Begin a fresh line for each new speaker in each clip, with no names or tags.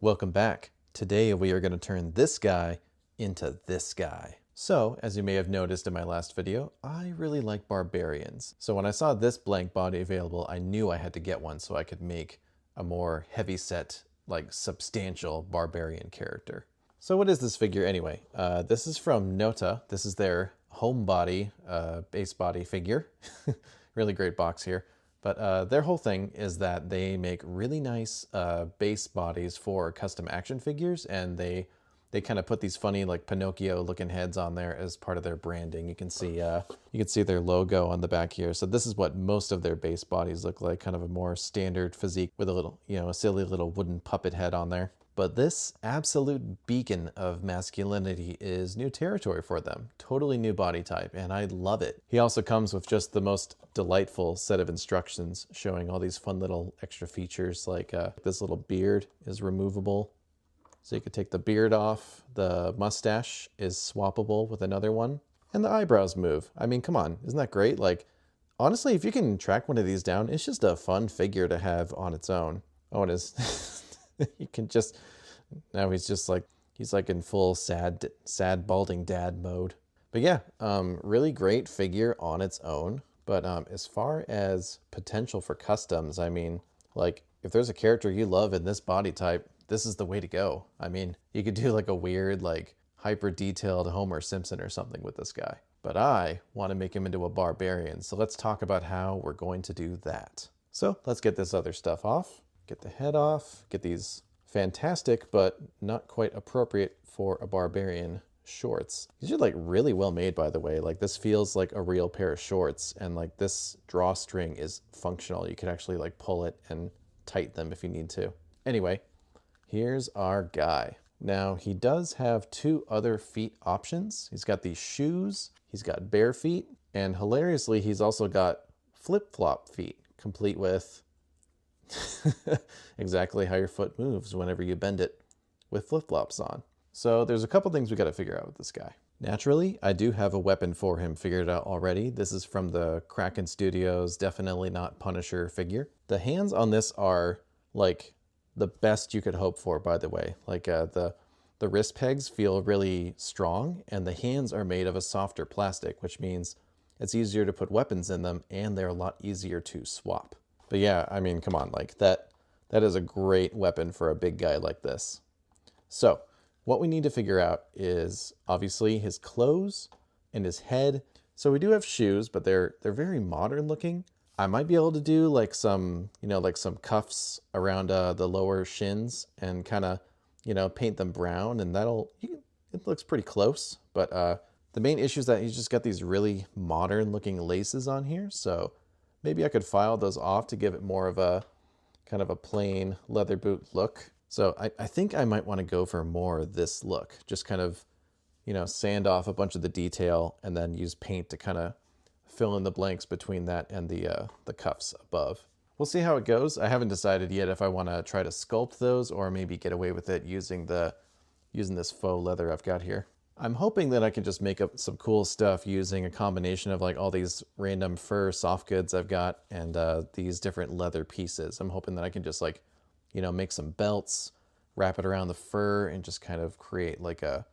Welcome back. Today we are going to turn this guy into this guy. So, as you may have noticed in my last video, I really like barbarians. So when I saw this blank body available, I knew I had to get one so I could make a more heavy-set, like substantial barbarian character. So what is this figure anyway? This is from Nottaa. This is their home body, base body figure. Really great box here. But their whole thing is that they make really nice base bodies for custom action figures, and they kind of put these funny like Pinocchio looking heads on there as part of their branding. You can see their logo on the back here. So this is what most of their base bodies look like, kind of a more standard physique with a little, a silly little wooden puppet head on there. But this absolute beacon of masculinity is new territory for them. Totally new body type, and I love it. He also comes with just the most delightful set of instructions showing all these fun little extra features, like this little beard is removable. So you could take the beard off. The mustache is swappable with another one. And the eyebrows move. I mean, come on, isn't that great? Like, honestly, if you can track one of these down, it's just a fun figure to have on its own. Oh, it is. You can just, now he's like in full sad balding dad mode. But yeah, really great figure on its own. But as far as potential for customs, I mean, like if there's a character you love in this body type, this is the way to go. I mean, you could do like a weird, like hyper detailed Homer Simpson or something with this guy. But I want to make him into a barbarian. So let's talk about how we're going to do that. So let's get this other stuff off. Get the head off, get these fantastic but not quite appropriate for a barbarian shorts. These are like really well made, by the way. Like this feels like a real pair of shorts, and like this drawstring is functional. You could actually like pull it and tighten them if you need to. Anyway, here's our guy. Now he does have two other feet options. He's got these shoes, he's got bare feet, and hilariously he's also got flip-flop feet, complete with exactly how your foot moves whenever you bend it with flip-flops on. So there's a couple things we got to figure out with this guy. Naturally, I do have a weapon for him figured out already. This is from the Kraken Studios Definitely Not Punisher figure. The hands on this are like the best you could hope for, by the way. Like the wrist pegs feel really strong, and the hands are made of a softer plastic, which means it's easier to put weapons in them, and they're a lot easier to swap. But yeah, I mean, come on, like that is a great weapon for a big guy like this. So what we need to figure out is obviously his clothes and his head. So we do have shoes, but they're very modern looking. I might be able to do like some, like some cuffs around the lower shins and kind of, paint them brown, and it looks pretty close. But the main issue is that he's just got these really modern looking laces on here. So maybe I could file those off to give it more of a kind of a plain leather boot look. So I think I might want to go for more of this look. Just kind of, sand off a bunch of the detail and then use paint to kind of fill in the blanks between that and the cuffs above. We'll see how it goes. I haven't decided yet if I want to try to sculpt those or maybe get away with it using this faux leather I've got here. I'm hoping that I can just make up some cool stuff using a combination of like all these random fur soft goods I've got and these different leather pieces. I'm hoping that I can just like, make some belts, wrap it around the fur, and just kind of create like a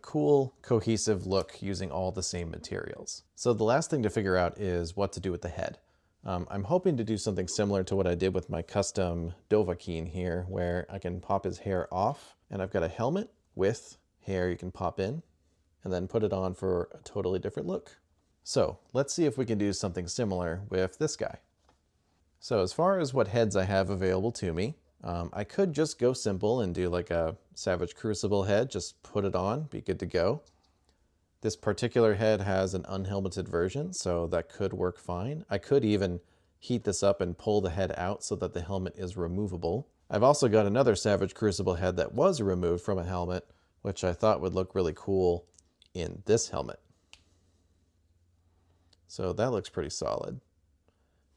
cool, cohesive look using all the same materials. So the last thing to figure out is what to do with the head. I'm hoping to do something similar to what I did with my custom Dovahkiin here, where I can pop his hair off, and I've got a helmet with hair you can pop in and then put it on for a totally different look. So let's see if we can do something similar with this guy. So as far as what heads I have available to me, I could just go simple and do like a Savage Crucible head, just put it on, be good to go. This particular head has an unhelmeted version, so that could work fine. I could even heat this up and pull the head out so that the helmet is removable. I've also got another Savage Crucible head that was removed from a helmet, which I thought would look really cool in this helmet. So that looks pretty solid.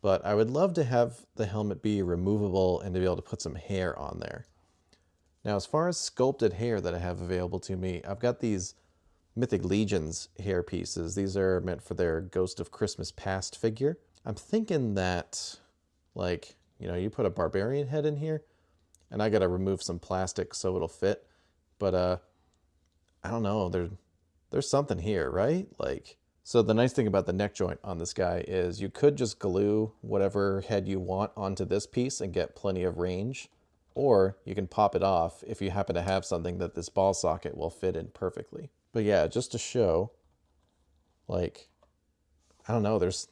But I would love to have the helmet be removable and to be able to put some hair on there. Now, as far as sculpted hair that I have available to me, I've got these Mythic Legions hair pieces. These are meant for their Ghost of Christmas Past figure. I'm thinking that, like, you put a barbarian head in here, And I got to remove some plastic so it'll fit. But I don't know, there's something here, right? Like, so the nice thing about the neck joint on this guy is you could just glue whatever head you want onto this piece and get plenty of range, or you can pop it off if you happen to have something that this ball socket will fit in perfectly. But yeah, just to show, like, I don't know, there's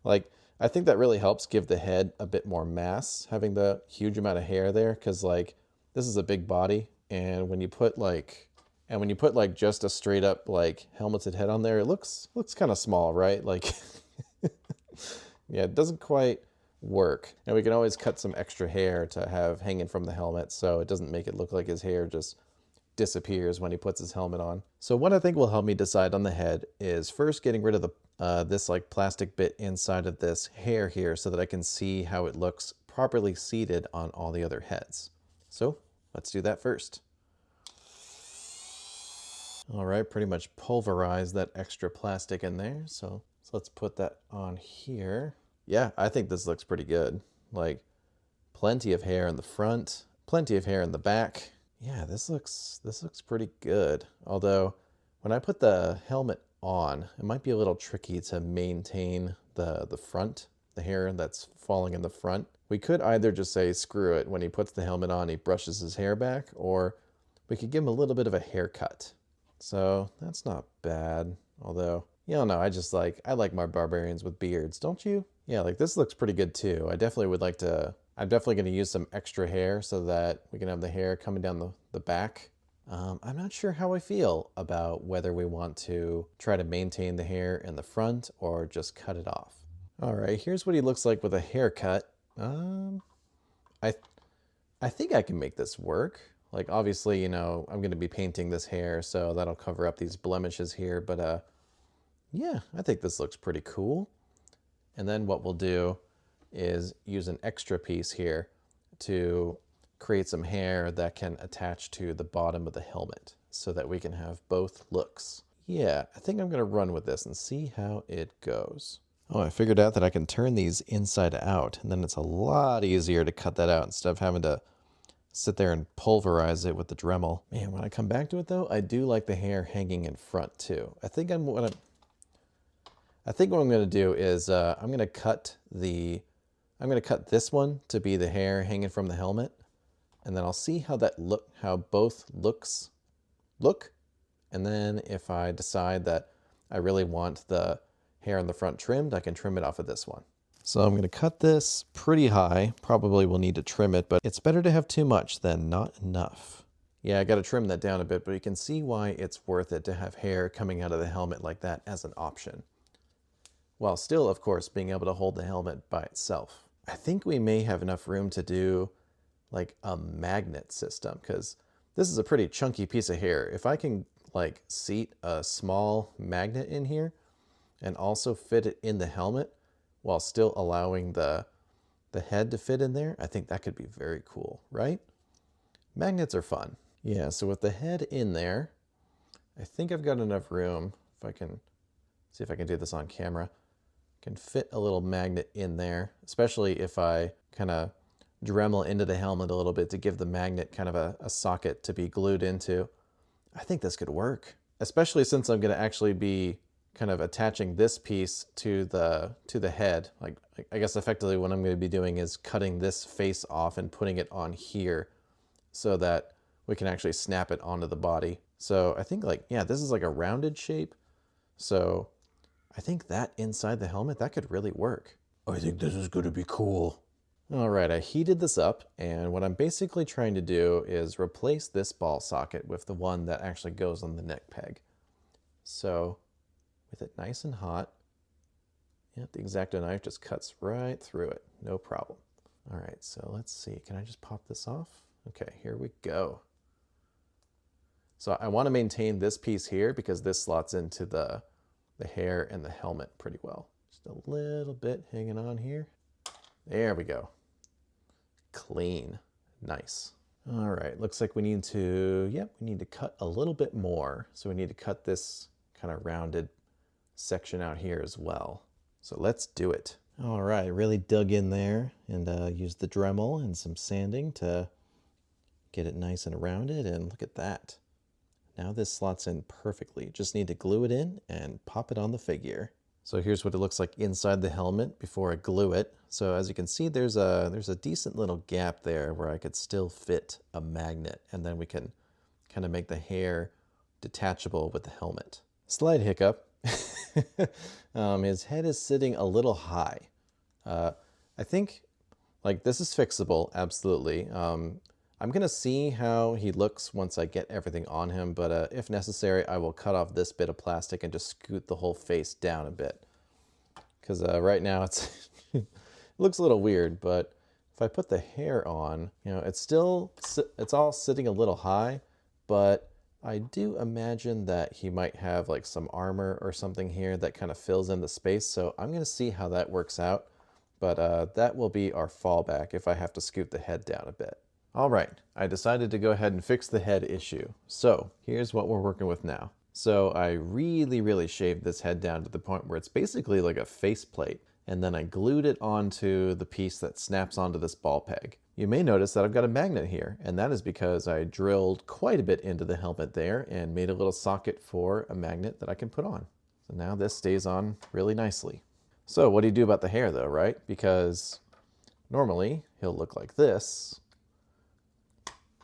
like, I think that really helps give the head a bit more mass, having the huge amount of hair there, because like this is a big body, and when you put like just a straight up like helmeted head on there, it looks kind of small, right? Like yeah, it doesn't quite work. And we can always cut some extra hair to have hanging from the helmet so it doesn't make it look like his hair just disappears when he puts his helmet on. So what I think will help me decide on the head is first getting rid of the this like plastic bit inside of this hair here so that I can see how it looks properly seated on all the other heads. So let's do that first. All right, pretty much pulverized that extra plastic in there. So let's put that on here. Yeah, I think this looks pretty good. Like plenty of hair in the front, plenty of hair in the back. Yeah, this looks pretty good. Although when I put the helmet on, it might be a little tricky to maintain the front, the hair that's falling in the front. We could either just say screw it, when he puts the helmet on, he brushes his hair back, or we could give him a little bit of a haircut. So that's not bad. Although, you don't know, I like my barbarians with beards, don't you? Yeah, like this looks pretty good too. I definitely would like to, I'm definitely going to use some extra hair so that we can have the hair coming down the back. I'm not sure how I feel about whether we want to try to maintain the hair in the front or just cut it off. All right, here's what he looks like with a haircut. I think I can make this work. Like obviously, you know, I'm going to be painting this hair, so that'll cover up these blemishes here. But yeah, I think this looks pretty cool. And then what we'll do is use an extra piece here to create some hair that can attach to the bottom of the helmet so that we can have both looks. Yeah, I think I'm going to run with this and see how it goes. Oh, I figured out that I can turn these inside out, and then it's a lot easier to cut that out instead of having to sit there and pulverize it with the Dremel. Man, when I come back to it though, I do like the hair hanging in front too. I think what I'm going to do is I'm going to cut this one to be the hair hanging from the helmet, and then I'll see how both looks look. And then if I decide that I really want the hair in the front trimmed, I can trim it off of this one. So I'm going to cut this pretty high. Probably will need to trim it, but it's better to have too much than not enough. Yeah, I got to trim that down a bit, but you can see why it's worth it to have hair coming out of the helmet like that as an option, while still, of course, being able to hold the helmet by itself. I think we may have enough room to do like a magnet system, because this is a pretty chunky piece of hair. If I can like seat a small magnet in here and also fit it in the helmet while still allowing the head to fit in there, I think that could be very cool, right? Magnets are fun. Yeah, so with the head in there, I think I've got enough room. If I can see if I can do this on camera, I can fit a little magnet in there, especially if I kind of Dremel into the helmet a little bit to give the magnet kind of a socket to be glued into. I think this could work, especially since I'm going to actually be kind of attaching this piece to the head. Like, I guess effectively what I'm going to be doing is cutting this face off and putting it on here so that we can actually snap it onto the body. So I think like, yeah, this is like a rounded shape. So I think that inside the helmet, that could really work. I think this is going to be cool. All right, I heated this up, and what I'm basically trying to do is replace this ball socket with the one that actually goes on the neck peg. So with it nice and hot, yeah, the X-Acto knife just cuts right through it, no problem. All right, so let's see, can I just pop this off? Okay, here we go. So I want to maintain this piece here because this slots into the hair and the helmet pretty well. Just a little bit hanging on here. There we go. Clean, nice. All right, looks like we need to, we need to cut a little bit more. So we need to cut this kind of rounded section out here as well. So let's do it. All right, really dug in there and used the Dremel and some sanding to get it nice and rounded, and look at that. Now this slots in perfectly. Just need to glue it in and pop it on the figure. So here's what it looks like inside the helmet before I glue it. So as you can see, there's a decent little gap there where I could still fit a magnet, and then we can kind of make the hair detachable with the helmet. Slight hiccup. His head is sitting a little high. I think like this is fixable, absolutely. I'm gonna see how he looks once I get everything on him, but if necessary, I will cut off this bit of plastic and just scoot the whole face down a bit. Because right now it's it looks a little weird, but if I put the hair on, you know, it's all sitting a little high, but I do imagine that he might have like some armor or something here that kind of fills in the space, so I'm gonna see how that works out, but that will be our fallback if I have to scoot the head down a bit. All right, I decided to go ahead and fix the head issue. So here's what we're working with now. So I really shaved this head down to the point where it's basically like a faceplate, and then I glued it onto the piece that snaps onto this ball peg. You may notice that I've got a magnet here, and that is because I drilled quite a bit into the helmet there and made a little socket for a magnet that I can put on. So now this stays on really nicely. So what do you do about the hair though, right? Because normally he'll look like this.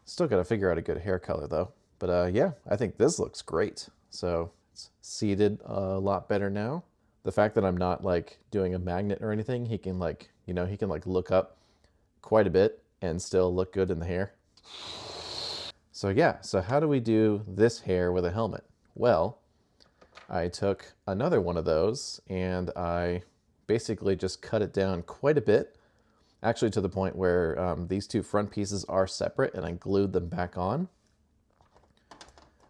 Still got to figure out a good hair color though. But yeah, I think this looks great. So it's seated a lot better now. The fact that I'm not like doing a magnet or anything, he can like, you know, he can like look up quite a bit and still look good in the hair. So yeah, so how do we do this hair with a helmet? Well, I took another one of those and I basically just cut it down quite a bit. Actually to the point where these two front pieces are separate and I glued them back on.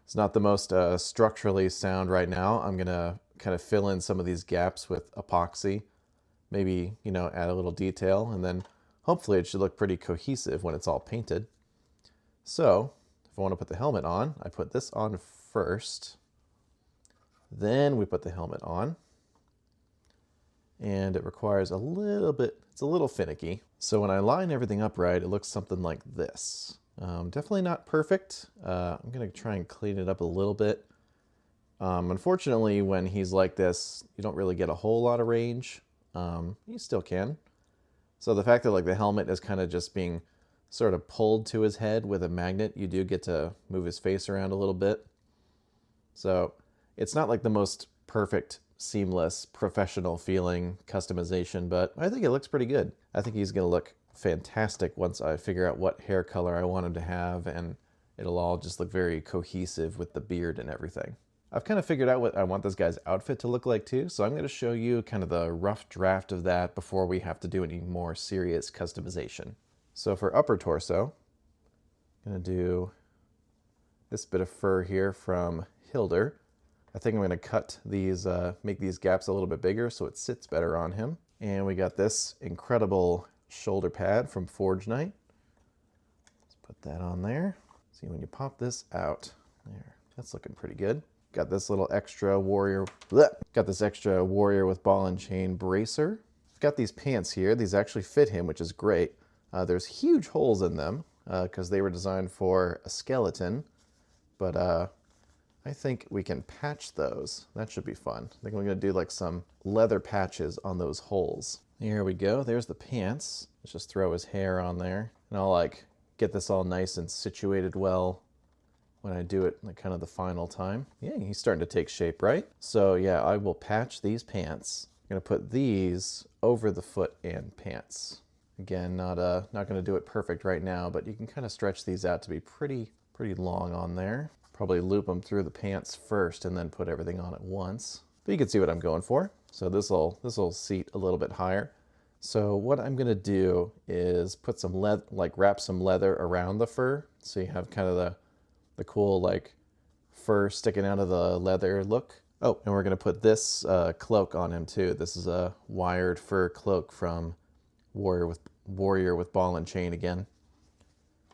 It's not the most structurally sound right now. I'm gonna kind of fill in some of these gaps with epoxy, maybe, you know, add a little detail, and then hopefully it should look pretty cohesive when it's all painted. So if I want to put the helmet on, I put this on first, then we put the helmet on. And it requires a little bit, it's a little finicky. So when I line everything up right, it looks something like this. Definitely not perfect. I'm gonna try and clean it up a little bit. Unfortunately, when he's like this, you don't really get a whole lot of range. You still can. So the fact that like the helmet is kind of just being sort of pulled to his head with a magnet, you do get to move his face around a little bit. So it's not like the most perfect, seamless, professional feeling customization, but I think it looks pretty good. I think he's gonna look fantastic once I figure out what hair color I want him to have, and it'll all just look very cohesive with the beard and everything. I've kind of figured out what I want this guy's outfit to look like too, so I'm going to show you kind of the rough draft of that before we have to do any more serious customization. So for upper torso, I'm going to do this bit of fur here from Hilder. I think I'm going to cut these, make these gaps a little bit bigger so it sits better on him. And we got this incredible shoulder pad from Forge Knight. Let's put that on there. See, when you pop this out, there, that's looking pretty good. Got this little extra warrior, got this extra warrior with ball and chain bracer. I've got these pants here. These actually fit him, which is great. There's huge holes in them because they were designed for a skeleton, but I think we can patch those. That should be fun. I think I'm gonna do like some leather patches on those holes. Here we go, there's the pants. Let's just throw his hair on there. And I'll like get this all nice and situated well when I do it like kind of the final time. Yeah, he's starting to take shape, right? So yeah, I will patch these pants. I'm gonna put these over the foot and pants. Again, not gonna do it perfect right now, but you can kind of stretch these out to be pretty long on there. Probably loop them through the pants first and then put everything on at once. But you can see what I'm going for. So this'll seat a little bit higher. So what I'm gonna do is put some wrap some leather around the fur, so you have kind of the cool like fur sticking out of the leather look. Oh, and we're gonna put this cloak on him too. This is a wired fur cloak from Warrior with Ball and Chain again.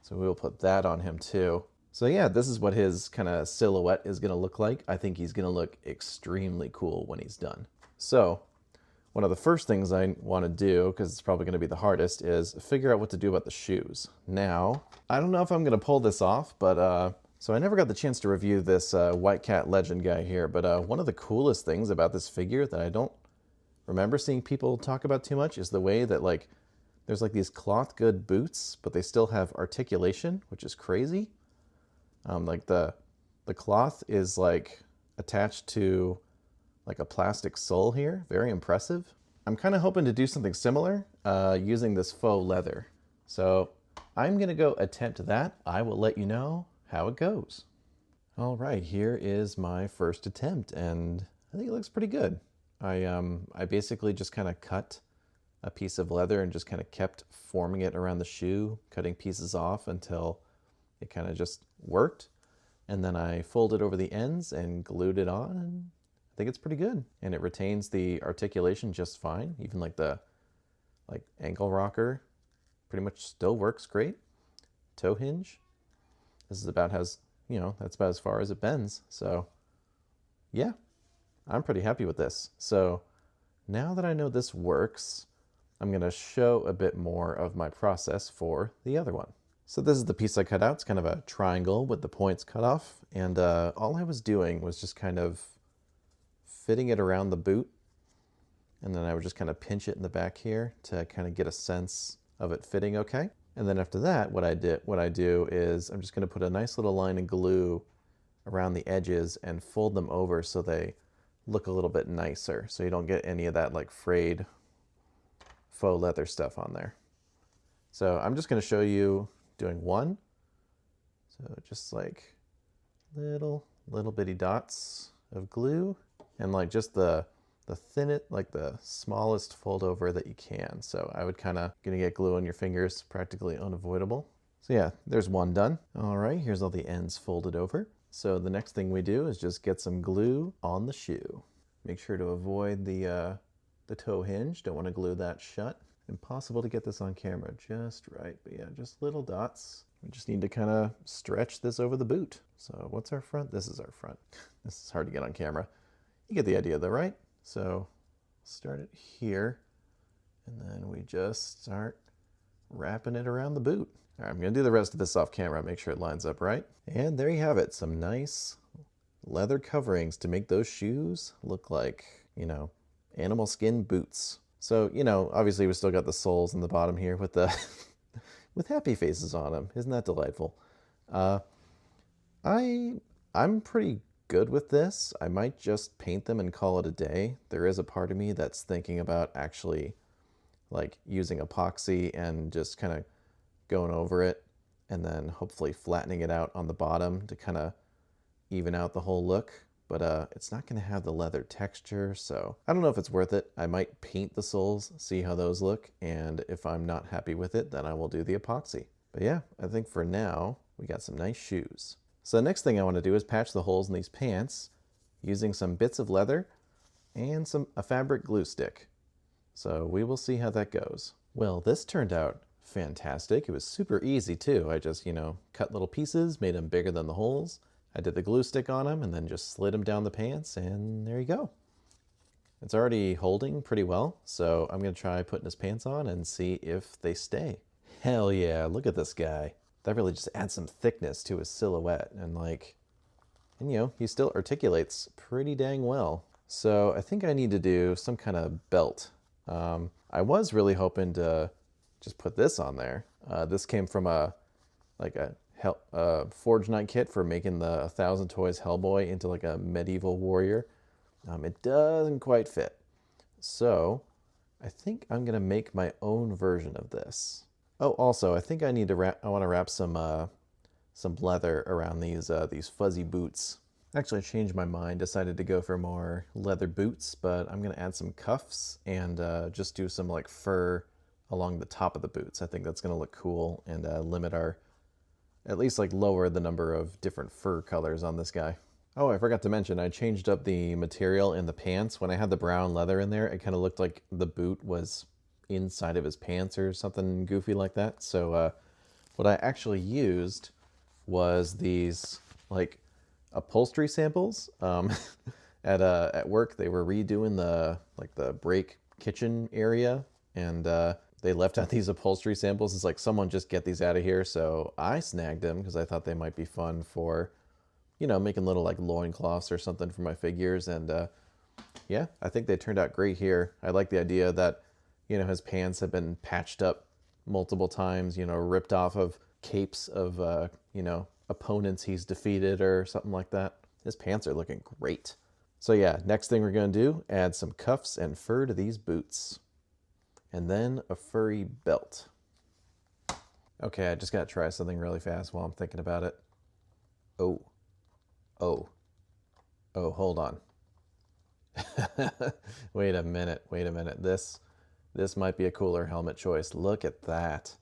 So we'll put that on him too. So yeah, this is what his kind of silhouette is gonna look like. I think he's gonna look extremely cool when he's done. So one of the first things I want to do, because it's probably going to be the hardest, is figure out what to do about the shoes. Now, I don't know if I'm going to pull this off, but so I never got the chance to review this White Cat Legend guy here, but one of the coolest things about this figure that I don't remember seeing people talk about too much is the way that, like, there's like these cloth good boots, but they still have articulation, which is crazy. Like the cloth is like attached to like a plastic sole here. Very impressive. I'm kind of hoping to do something similar using this faux leather. So I'm gonna go attempt that. I will let you know how it goes. All right, here is my first attempt, and I think it looks pretty good. I basically just kind of cut a piece of leather and just kind of kept forming it around the shoe, cutting pieces off until it kind of just worked. And then I folded over the ends and glued it on, and I think it's pretty good. And it retains the articulation just fine. Even like the ankle rocker pretty much still works great. Toe hinge. This is about as, you know, that's about as far as it bends. So yeah, I'm pretty happy with this. So now that I know this works, I'm going to show a bit more of my process for the other one. So this is the piece I cut out. It's kind of a triangle with the points cut off. And all I was doing was just kind of fitting it around the boot. And then I would just kind of pinch it in the back here to kind of get a sense of it fitting okay. And then after that, what I do is I'm just going to put a nice little line of glue around the edges and fold them over so they look a little bit nicer. So you don't get any of that like frayed faux leather stuff on there. So I'm just going to show you doing one. So just like little bitty dots of glue, and like just the thinnest, like the smallest fold over that you can. So I would kind of gonna get glue on your fingers, practically unavoidable. So yeah, there's one done. All right, here's all the ends folded over. So the next thing we do is just get some glue on the shoe. Make sure to avoid the toe hinge. Don't want to glue that shut. Impossible to get this on camera just right, but yeah, just little dots. We just need to kind of stretch this over the boot. So what's our front? This is our front. This is hard to get on camera. You get the idea though, right? So start it here, and then we just start wrapping it around the boot. All right, I'm gonna do the rest of this off camera, make sure it lines up right. And there you have it, some nice leather coverings to make those shoes look like, you know, animal skin boots. So, you know, obviously we still got the soles in the bottom here with the with happy faces on them. Isn't that delightful? I'm pretty good with this. I might just paint them and call it a day. There is a part of me that's thinking about actually like using epoxy and just kind of going over it and then hopefully flattening it out on the bottom to kind of even out the whole look. But it's not going to have the leather texture, so I don't know if it's worth it. I might paint the soles, see how those look, and if I'm not happy with it, then I will do the epoxy. But yeah, I think for now, we got some nice shoes. So the next thing I want to do is patch the holes in these pants using some bits of leather and a fabric glue stick. So we will see how that goes. Well, this turned out fantastic. It was super easy too. I just, you know, cut little pieces, made them bigger than the holes. I did the glue stick on them and then just slid them down the pants, and there you go. It's already holding pretty well, so I'm gonna try putting his pants on and see if they stay. Hell yeah, look at this guy. That really just adds some thickness to his silhouette, and you know, he still articulates pretty dang well. So I think I need to do some kind of belt. I was really hoping to just put this on there. This came from a Forge Night kit for making the 1,000 Toys Hellboy into like a medieval warrior. It doesn't quite fit. So I think I'm gonna make my own version of this. Oh, also, I think I need to I want to wrap some leather around these fuzzy boots. Actually, I changed my mind, decided to go for more leather boots, but I'm gonna add some cuffs and just do some like fur along the top of the boots. I think that's gonna look cool and limit our, at least like lower the number of different fur colors on this guy. Oh, I forgot to mention, I changed up the material in the pants. When I had the brown leather in there, it kind of looked like the boot was inside of his pants or something goofy like that. So what I actually used was these like upholstery samples. At work, they were redoing the brake kitchen area, and they left out these upholstery samples. It's like, someone just get these out of here. So I snagged them because I thought they might be fun for, you know, making little like loincloths or something for my figures. And yeah, I think they turned out great here. I like the idea that, you know, his pants have been patched up multiple times, you know, ripped off of capes of, you know, opponents he's defeated or something like that. His pants are looking great. So yeah, next thing we're going to do, add some cuffs and fur to these boots. And then a furry belt. Okay, I just got to try something really fast while I'm thinking about it. Oh, hold on. Wait a minute. This might be a cooler helmet choice. Look at that.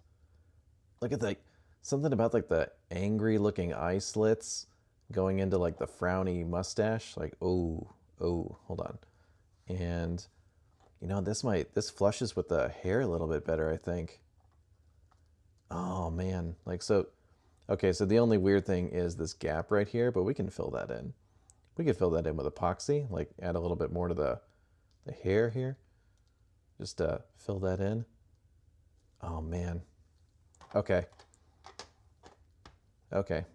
Look at something about like the angry looking eye slits going into like the frowny mustache. Like, oh, hold on. And you know, this flushes with the hair a little bit better, I think. Oh man, like so. Okay, so the only weird thing is this gap right here, but we can fill that in. We could fill that in with epoxy, like add a little bit more to the hair here. Just fill that in. Oh man. Okay.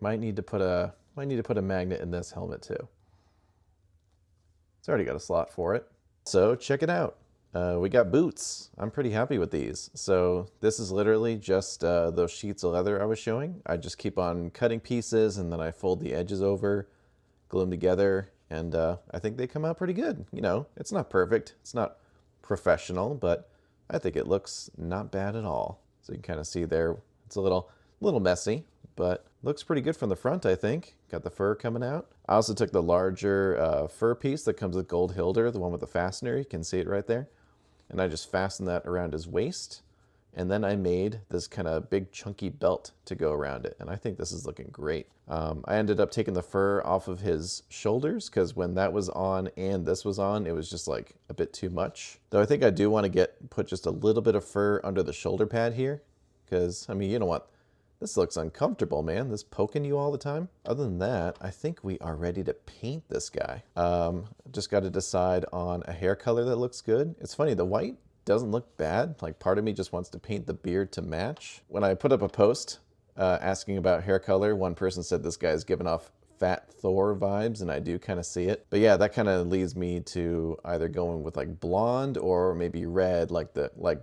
Might need to put a magnet in this helmet too. It's already got a slot for it. So check it out. We got boots. I'm pretty happy with these. So this is literally just those sheets of leather I was showing. I just keep on cutting pieces and then I fold the edges over, glue them together, and I think they come out pretty good. You know, it's not perfect. It's not professional, but I think it looks not bad at all. So you can kind of see there, it's a little messy, but looks pretty good from the front, I think. Got the fur coming out. I also took the larger fur piece that comes with gold hilder, the one with the fastener. You can see it right there. And I just fastened that around his waist. And then I made this kind of big chunky belt to go around it. And I think this is looking great. I ended up taking the fur off of his shoulders because when that was on and this was on, it was just like a bit too much. Though I think I do want to put just a little bit of fur under the shoulder pad here. Because, I mean, you know what? This looks uncomfortable, man. This poking you all the time. Other than that, I think we are ready to paint this guy. Just got to decide on a hair color that looks good. It's funny, the white doesn't look bad. Like, part of me just wants to paint the beard to match. When I put up a post asking about hair color, one person said this guy's giving off Fat Thor vibes, and I do kind of see it. But yeah, that kind of leads me to either going with like blonde or maybe red, like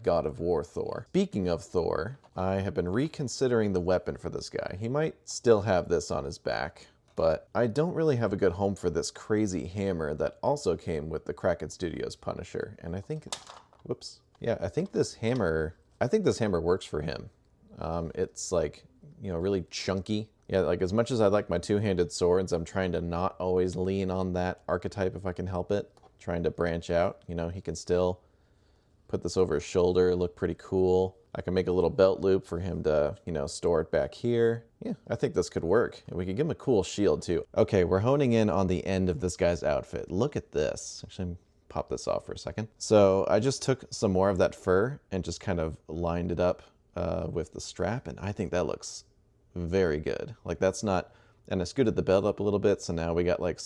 God of War Thor. Speaking of Thor, I have been reconsidering the weapon for this guy. He might still have this on his back, but I don't really have a good home for this crazy hammer that also came with the Kraken Studios Punisher. And I think, whoops, yeah, I think this hammer works for him. It's like, you know, really chunky. Yeah, like as much as I like my two-handed swords, I'm trying to not always lean on that archetype if I can help it. Trying to branch out. You know, he can still put this over his shoulder, look pretty cool. I can make a little belt loop for him to, you know, store it back here. Yeah, I think this could work. And we could give him a cool shield too. Okay, we're honing in on the end of this guy's outfit. Look at this. Actually, pop this off for a second. So I just took some more of that fur and just kind of lined it up with the strap, and I think that looks very good. Like that's not, and I scooted the belt up a little bit, so now we got like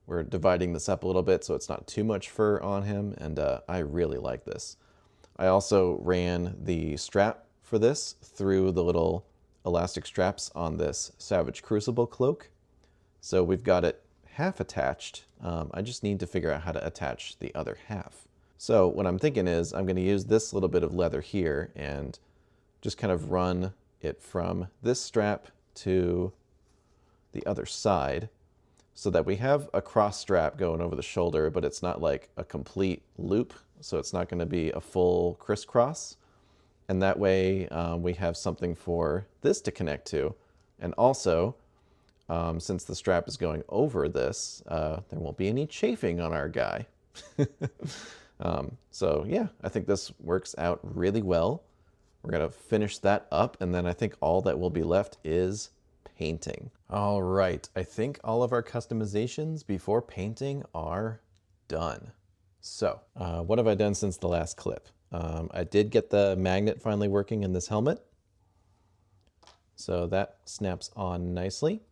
we're dividing this up a little bit so it's not too much fur on him, and I really like this. I also ran the strap for this through the little elastic straps on this Savage Crucible cloak. So we've got it half attached. I just need to figure out how to attach the other half. So what I'm thinking is I'm going to use this little bit of leather here and just kind of run it from this strap to the other side so that we have a cross strap going over the shoulder, but it's not like a complete loop, so it's not going to be a full crisscross. And that way we have something for this to connect to. And also, since the strap is going over this, there won't be any chafing on our guy. So yeah, I think this works out really well. We're going to finish that up, and then I think all that will be left is painting. All right, I think all of our customizations before painting are done. So, what have I done since the last clip? I did get the magnet finally working in this helmet. So that snaps on nicely.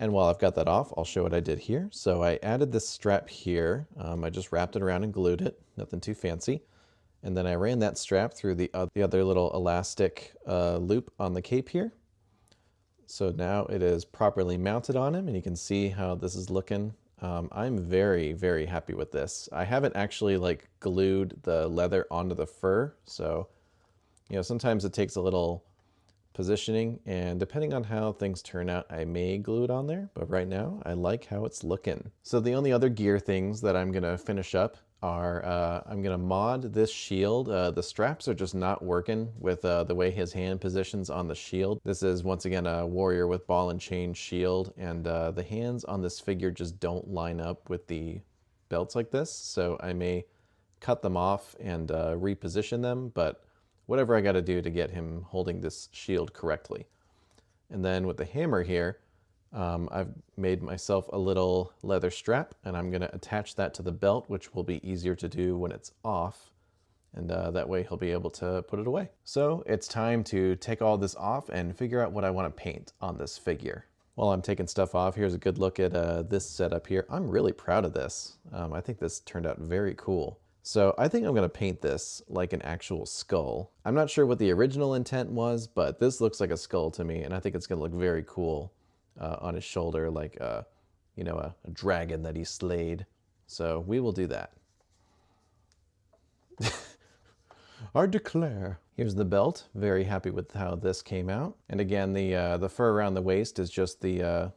And while I've got that off, I'll show what I did here. So I added this strap here. I just wrapped it around and glued it, nothing too fancy. And then I ran that strap through the other little elastic loop on the cape here. So now it is properly mounted on him, and you can see how this is looking. I'm very, very happy with this. I haven't actually like glued the leather onto the fur, so you know, sometimes it takes a little positioning, and depending on how things turn out, I may glue it on there, but right now I like how it's looking. So the only other gear things that I'm gonna finish up are I'm gonna mod this shield. The straps are just not working with the way his hand positions on the shield. This is once again a warrior with ball and chain shield, and the hands on this figure just don't line up with the belts like this, so I may cut them off and reposition them, but whatever I got to do to get him holding this shield correctly. And then with the hammer here, I've made myself a little leather strap, and I'm going to attach that to the belt, which will be easier to do when it's off. And that way he'll be able to put it away. So it's time to take all this off and figure out what I want to paint on this figure. While I'm taking stuff off, here's a good look at this setup here. I'm really proud of this. I think this turned out very cool. So I think I'm going to paint this like an actual skull. I'm not sure what the original intent was, but this looks like a skull to me, and I think it's going to look very cool on his shoulder, like you know, a dragon that he slayed. So we will do that. I declare. Here's the belt. Very happy with how this came out. And again, the fur around the waist is just the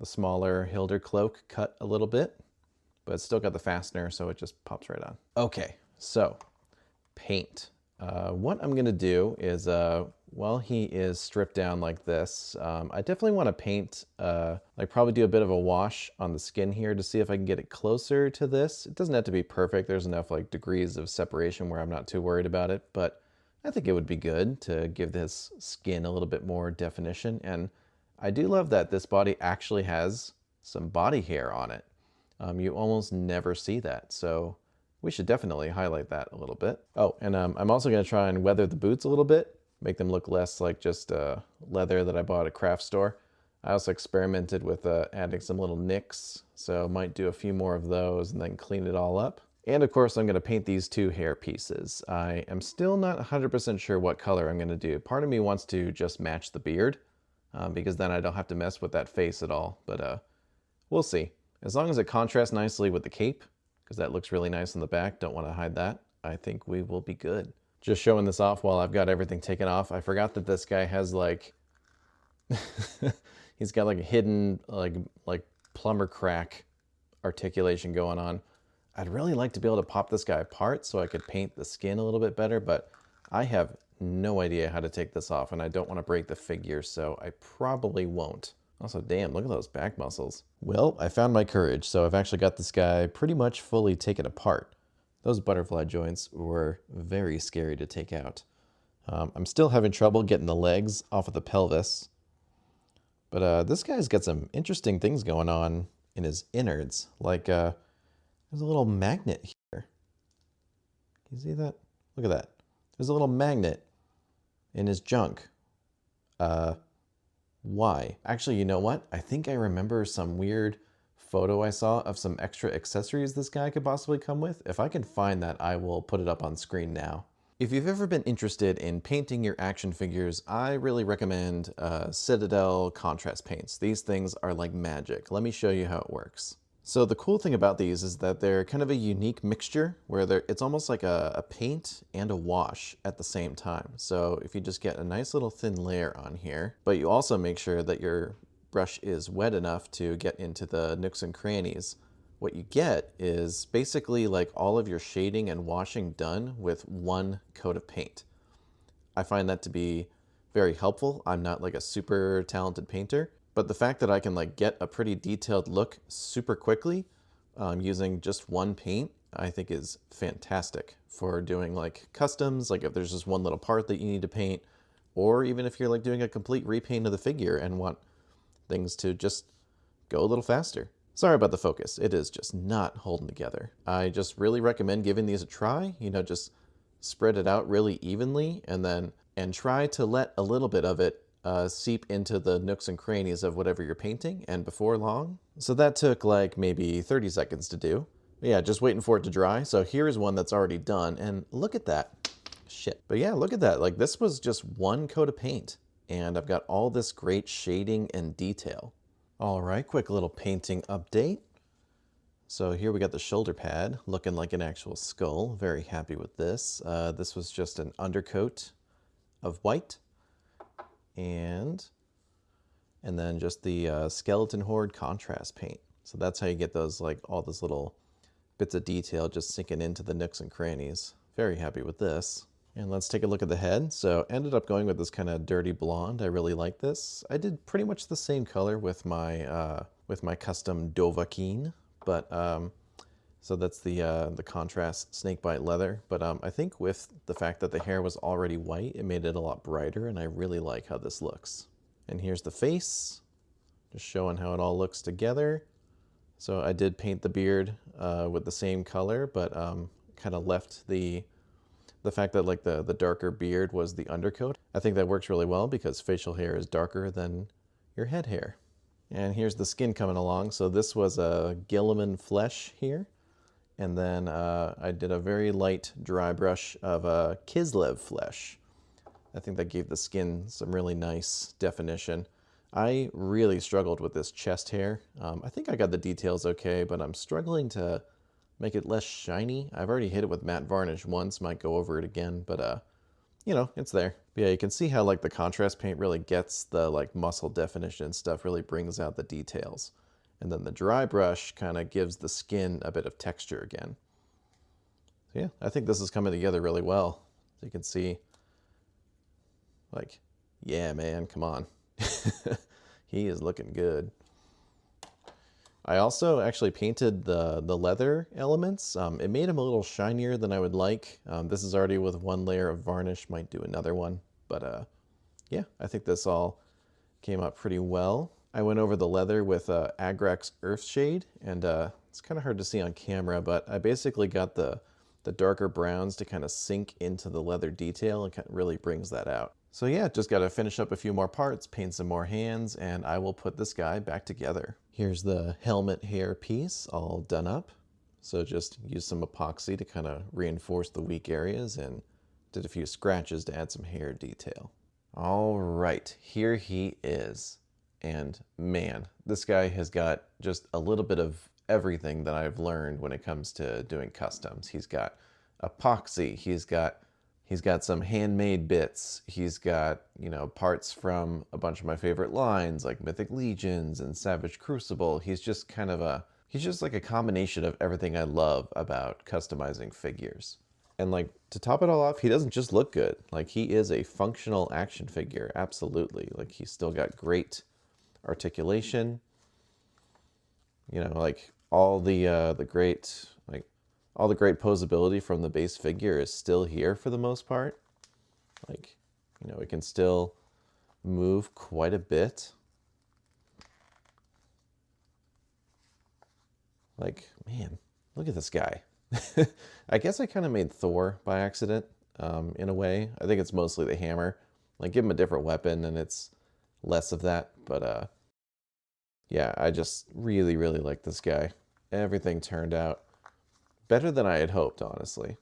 smaller Hilder cloak cut a little bit. But it's still got the fastener, so it just pops right on. Okay, so paint. What I'm gonna do is, while he is stripped down like this, I definitely want to paint, like probably do a bit of a wash on the skin here to see if I can get it closer to this. It doesn't have to be perfect. There's enough like degrees of separation where I'm not too worried about it, but I think it would be good to give this skin a little bit more definition. And I do love that this body actually has some body hair on it. You almost never see that, so we should definitely highlight that a little bit. Oh, and I'm also going to try and weather the boots a little bit, make them look less like just leather that I bought at a craft store. I also experimented with adding some little nicks, so might do a few more of those and then clean it all up. And of course I'm going to paint these two hair pieces. I am still not 100% sure what color I'm going to do. Part of me wants to just match the beard, because then I don't have to mess with that face at all, but we'll see. As long as it contrasts nicely with the cape, because that looks really nice on the back, don't want to hide that, I think we will be good. Just showing this off while I've got everything taken off. I forgot that this guy has like, he's got like a hidden like plumber crack articulation going on. I'd really like to be able to pop this guy apart so I could paint the skin a little bit better, but I have no idea how to take this off, and I don't want to break the figure, so I probably won't. Also, damn, look at those back muscles. Well, I found my courage, so I've actually got this guy pretty much fully taken apart. Those butterfly joints were very scary to take out. I'm still having trouble getting the legs off of the pelvis. But this guy's got some interesting things going on in his innards. Like, there's a little magnet here. Can you see that? Look at that. There's a little magnet in his junk. Why? Actually, you know what? I think I remember some weird photo I saw of some extra accessories this guy could possibly come with. If I can find that, I will put it up on screen now. If you've ever been interested in painting your action figures, I really recommend Citadel contrast paints. These things are like magic. Let me show you how it works. So the cool thing about these is that they're kind of a unique mixture where it's almost like a paint and a wash at the same time. So if you just get a nice little thin layer on here, but you also make sure that your brush is wet enough to get into the nooks and crannies, what you get is basically like all of your shading and washing done with one coat of paint. I find that to be very helpful. I'm not like a super talented painter, but the fact that I can like get a pretty detailed look super quickly using just one paint, I think is fantastic for doing like customs, like if there's just one little part that you need to paint, or even if you're like doing a complete repaint of the figure and want things to just go a little faster. Sorry about the focus. It is just not holding together. I just really recommend giving these a try. You know, just spread it out really evenly and try to let a little bit of it seep into the nooks and crannies of whatever you're painting, and before long. So that took like maybe 30 seconds to do. But yeah, just waiting for it to dry. So here's one that's already done, and look at that. Shit. But yeah, look at that. Like, this was just one coat of paint, and I've got all this great shading and detail. All right, quick little painting update. So here we got the shoulder pad looking like an actual skull. Very happy with this. This was just an undercoat of white, and then just the skeleton horde contrast paint. So that's how you get those, like, all those little bits of detail just sinking into the nooks and crannies. Very happy with this. And let's take a look at the head. So ended up going with this kind of dirty blonde. I really like this. I did pretty much the same color with my custom Dovahkiin, but so that's the contrast snakebite leather. But I think with the fact that the hair was already white, it made it a lot brighter, and I really like how this looks. And here's the face, just showing how it all looks together. So I did paint the beard with the same color, but kind of left the fact that, like, the darker beard was the undercoat. I think that works really well because facial hair is darker than your head hair. And here's the skin coming along. So this was a Gilliman flesh here. And then I did a very light dry brush of a Kislev flesh. I think that gave the skin some really nice definition. I really struggled with this chest hair. I think I got the details okay, but I'm struggling to make it less shiny. I've already hit it with matte varnish once, might go over it again, but you know, it's there. But yeah, you can see how, like, the contrast paint really gets the, like, muscle definition and stuff, really brings out the details. And then the dry brush kind of gives the skin a bit of texture again. So yeah, I think this is coming together really well. So you can see, like, yeah, man, come on. He is looking good. I also actually painted the leather elements. It made them a little shinier than I would like. This is already with one layer of varnish, might do another one. But yeah, I think this all came out pretty well. I went over the leather with Agrax Earthshade, and it's kind of hard to see on camera, but I basically got the darker browns to kind of sink into the leather detail, and kind of really brings that out. So yeah, just got to finish up a few more parts, paint some more hands, and I will put this guy back together. Here's the helmet hair piece all done up. So just use some epoxy to kind of reinforce the weak areas, and did a few scratches to add some hair detail. All right, here he is. And man, this guy has got just a little bit of everything that I've learned when it comes to doing customs. He's got epoxy, he's got some handmade bits. He's got, you know, parts from a bunch of my favorite lines like Mythic Legions and Savage Crucible. He's just kind of he's just like a combination of everything I love about customizing figures. And, like, to top it all off, he doesn't just look good. Like, he is a functional action figure, absolutely. Like, he's still got great articulation. You know, like, all the great, like, all the great posability from the base figure is still here for the most part. Like, you know, it can still move quite a bit. Like, man, look at this guy. I guess I kind of made Thor by accident, in a way. I think it's mostly the hammer. Like, give him a different weapon and it's less of that. But yeah, I just really, really like this guy. Everything turned out better than I had hoped, honestly.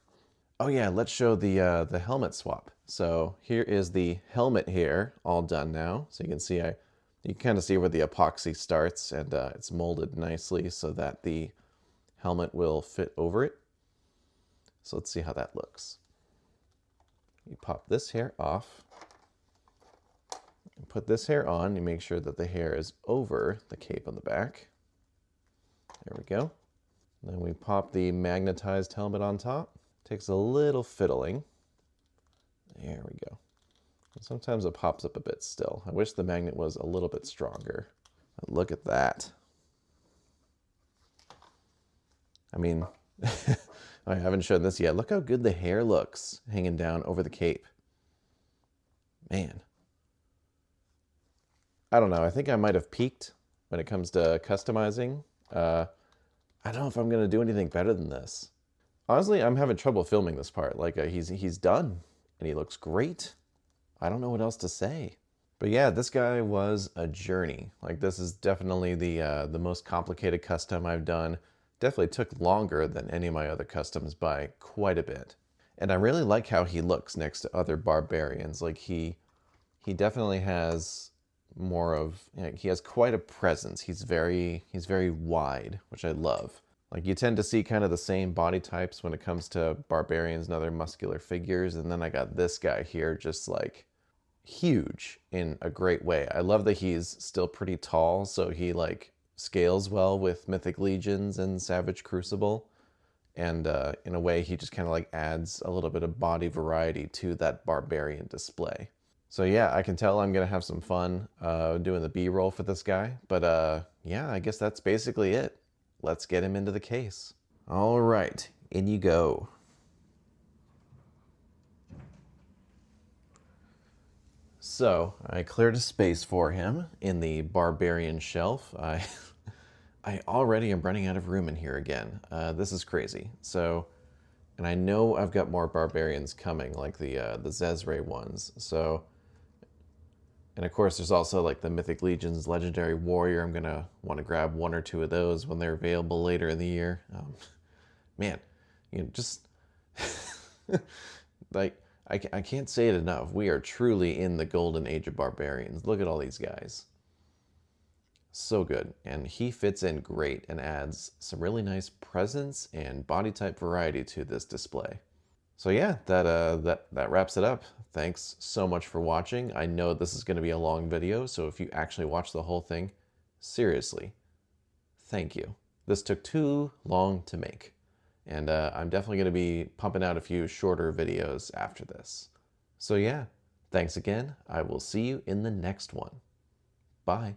Oh yeah, let's show the helmet swap. So here is the helmet here, all done now. So you can see you can kind of see where the epoxy starts, and it's molded nicely so that the helmet will fit over it. So let's see how that looks. You pop this hair off and put this hair on. You make sure that the hair is over the cape on the back. There we go. Then we pop the magnetized helmet on top. Takes a little fiddling. There we go. And sometimes it pops up a bit still. I wish the magnet was a little bit stronger. But look at that. I mean, I haven't shown this yet. Look how good the hair looks hanging down over the cape. Man. I don't know. I think I might have peaked when it comes to customizing. I don't know if I'm going to do anything better than this. Honestly, I'm having trouble filming this part. Like, he's done, and he looks great. I don't know what else to say. But yeah, this guy was a journey. Like, this is definitely the most complicated custom I've done. Definitely took longer than any of my other customs by quite a bit. And I really like how he looks next to other barbarians. Like, he definitely has more of, you know, he has quite a presence. He's very wide, which I love. Like, you tend to see kind of the same body types when it comes to barbarians and other muscular figures, and then I got this guy here just like huge in a great way. I love that he's still pretty tall, so he like scales well with Mythic Legions and Savage Crucible. And in a way, he just kind of like adds a little bit of body variety to that barbarian display. So yeah, I can tell I'm gonna have some fun doing the B-roll for this guy. But yeah, I guess that's basically it. Let's get him into the case. All right, in you go. So I cleared a space for him in the Barbarian shelf. I already am running out of room in here again. This is crazy. So, and I know I've got more Barbarians coming, like the Zezre ones. So, and of course there's also like the Mythic Legions Legendary Warrior. I'm gonna want to grab one or two of those when they're available later in the year. Man, you know, just like I can't say it enough. We are truly in the golden age of barbarians. Look at all these guys. So good. And he fits in great and adds some really nice presence and body type variety to this display. So yeah, that wraps it up. Thanks so much for watching. I know this is going to be a long video, so if you actually watch the whole thing, seriously, thank you. This took too long to make. And I'm definitely going to be pumping out a few shorter videos after this. So yeah, thanks again. I will see you in the next one. Bye.